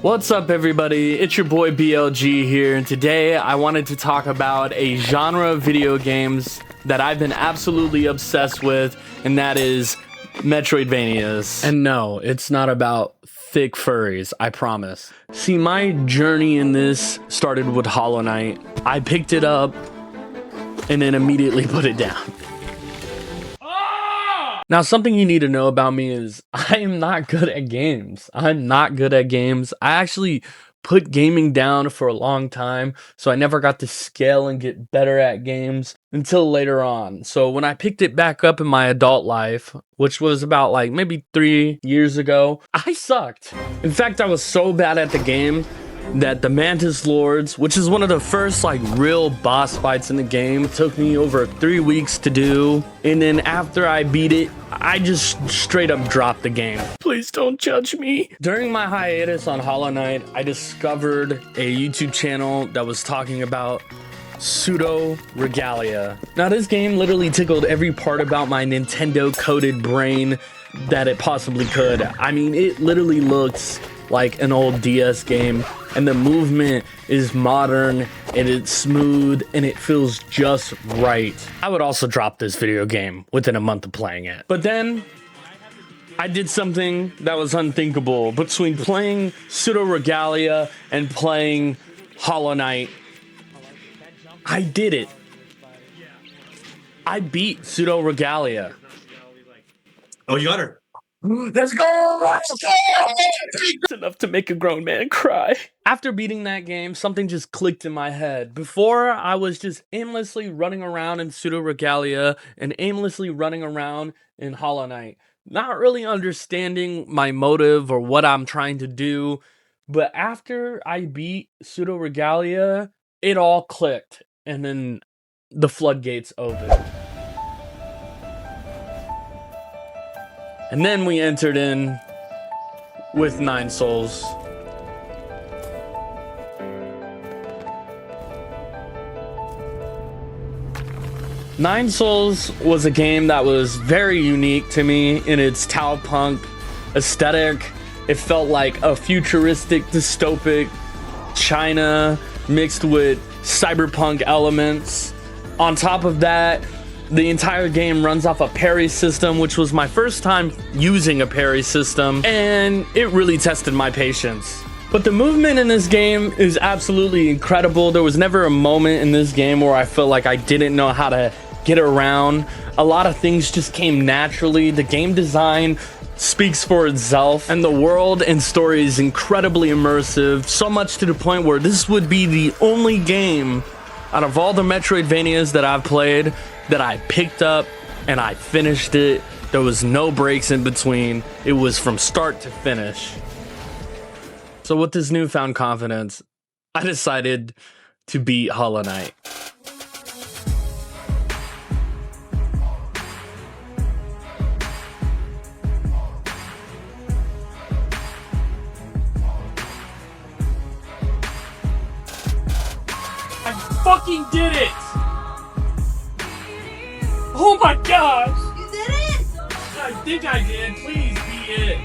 What's up, everybody? It's your boy BLG here, and today I wanted to talk about a genre of video games that I've been absolutely obsessed with, and that is Metroidvanias. And no, it's not about thick furries, I promise. See, my journey in this started with Hollow Knight. I picked it up and then immediately put it down. Now, something you need to know about me is I am not good at games. I'm not good at games. I actually put gaming down for a long time, so I never got to scale and get better at games until later on. So when I picked it back up in my adult life, which was about like maybe 3 years ago, I sucked. In fact, I was so bad at the game that the Mantis Lords, which is one of the first like real boss fights in the game, took me over 3 weeks to do. And then after I beat it, I just straight up dropped the game. Please don't judge me. During my hiatus on Hollow Knight, I discovered a YouTube channel that was talking about Pseudoregalia. Now, this game literally tickled every part about my Nintendo coded brain that it possibly could. I mean, it literally looks like an old DS game, and the movement is modern and it's smooth and it feels just right. I would also drop this video game within a month of playing it. But then I did something that was unthinkable. Between playing Pseudoregalia and playing Hollow Knight, I did it. I beat Pseudoregalia. Oh, you got her. Let's go! It's enough to make a grown man cry. After beating that game, something just clicked in my head. Before, I was just aimlessly running around in Pseudoregalia and aimlessly running around in Hollow Knight, not really understanding my motive or what I'm trying to do. But after I beat Pseudoregalia, it all clicked, and then the floodgates opened. And then we entered in with 9 Souls. Nine Souls was a game that was very unique to me in its Tau punk aesthetic. It felt like a futuristic, dystopic China mixed with cyberpunk elements. On top of that, the entire game runs off a parry system, which was my first time using a parry system, and it really tested my patience. But the movement in this game is absolutely incredible. There was never a moment in this game where I felt like I didn't know how to get around. A lot of things just came naturally. The game design speaks for itself, and the world and story is incredibly immersive, so much to the point where this would be the only game out of all the Metroidvanias that I've played that I picked up and I finished it. There was no breaks in between. It was from start to finish. So with this newfound confidence, I decided to beat Hollow Knight. I fucking did it! Oh my gosh! You did it? I think I did. Please be it.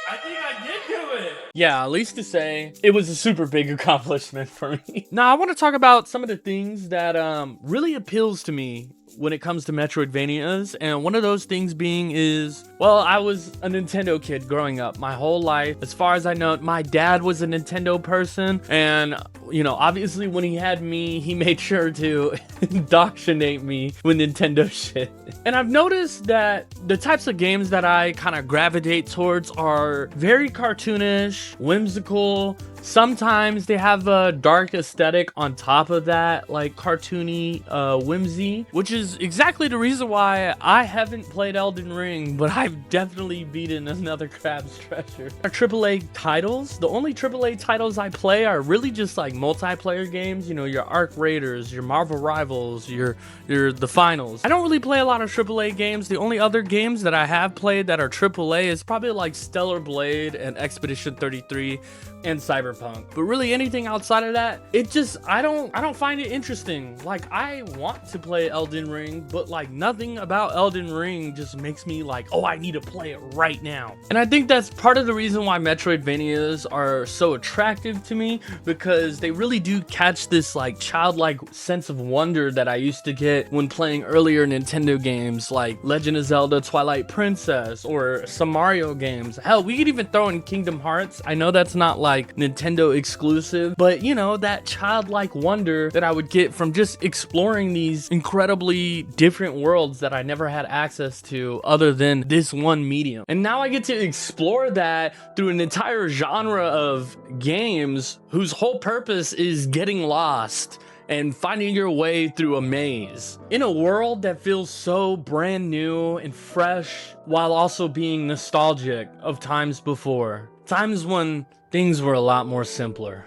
I think I did do it. Yeah, at least to say, it was a super big accomplishment for me. Now, I want to talk about some of the things that really appeals to me when it comes to Metroidvanias, and one of those things being is, well, I was a Nintendo kid growing up my whole life. As far as I know, my dad was a Nintendo person, and you know, obviously when he had me, he made sure to indoctrinate me with Nintendo shit. And I've noticed that the types of games that I kind of gravitate towards are very cartoonish, whimsical. Sometimes they have a dark aesthetic on top of that, like cartoony whimsy, which is exactly the reason why I haven't played Elden Ring, but I've definitely beaten another Crab's Treasure. Our AAA titles, the only AAA titles I play are really just like multiplayer games, you know, your Arc Raiders, your Marvel Rivals, your the Finals. I don't really play a lot of AAA games. The only other games that I have played that are AAA is probably like Stellar Blade and Expedition 33 and Cyberpunk. Cyberpunk. But really anything outside of that, it just, I don't find it interesting. Like, I want to play Elden Ring, but like nothing about Elden Ring just makes me like, oh, I need to play it right now. And I think that's part of the reason why Metroidvanias are so attractive to me, because they really do catch this like childlike sense of wonder that I used to get when playing earlier Nintendo games like Legend of Zelda Twilight Princess or some Mario games. Hell, we could even throw in Kingdom Hearts. I know that's not like Nintendo exclusive, but you know, that childlike wonder that I would get from just exploring these incredibly different worlds that I never had access to other than this one medium. And now I get to explore that through an entire genre of games whose whole purpose is getting lost and finding your way through a maze in a world that feels so brand new and fresh, while also being nostalgic of times before, times when things were a lot more simpler.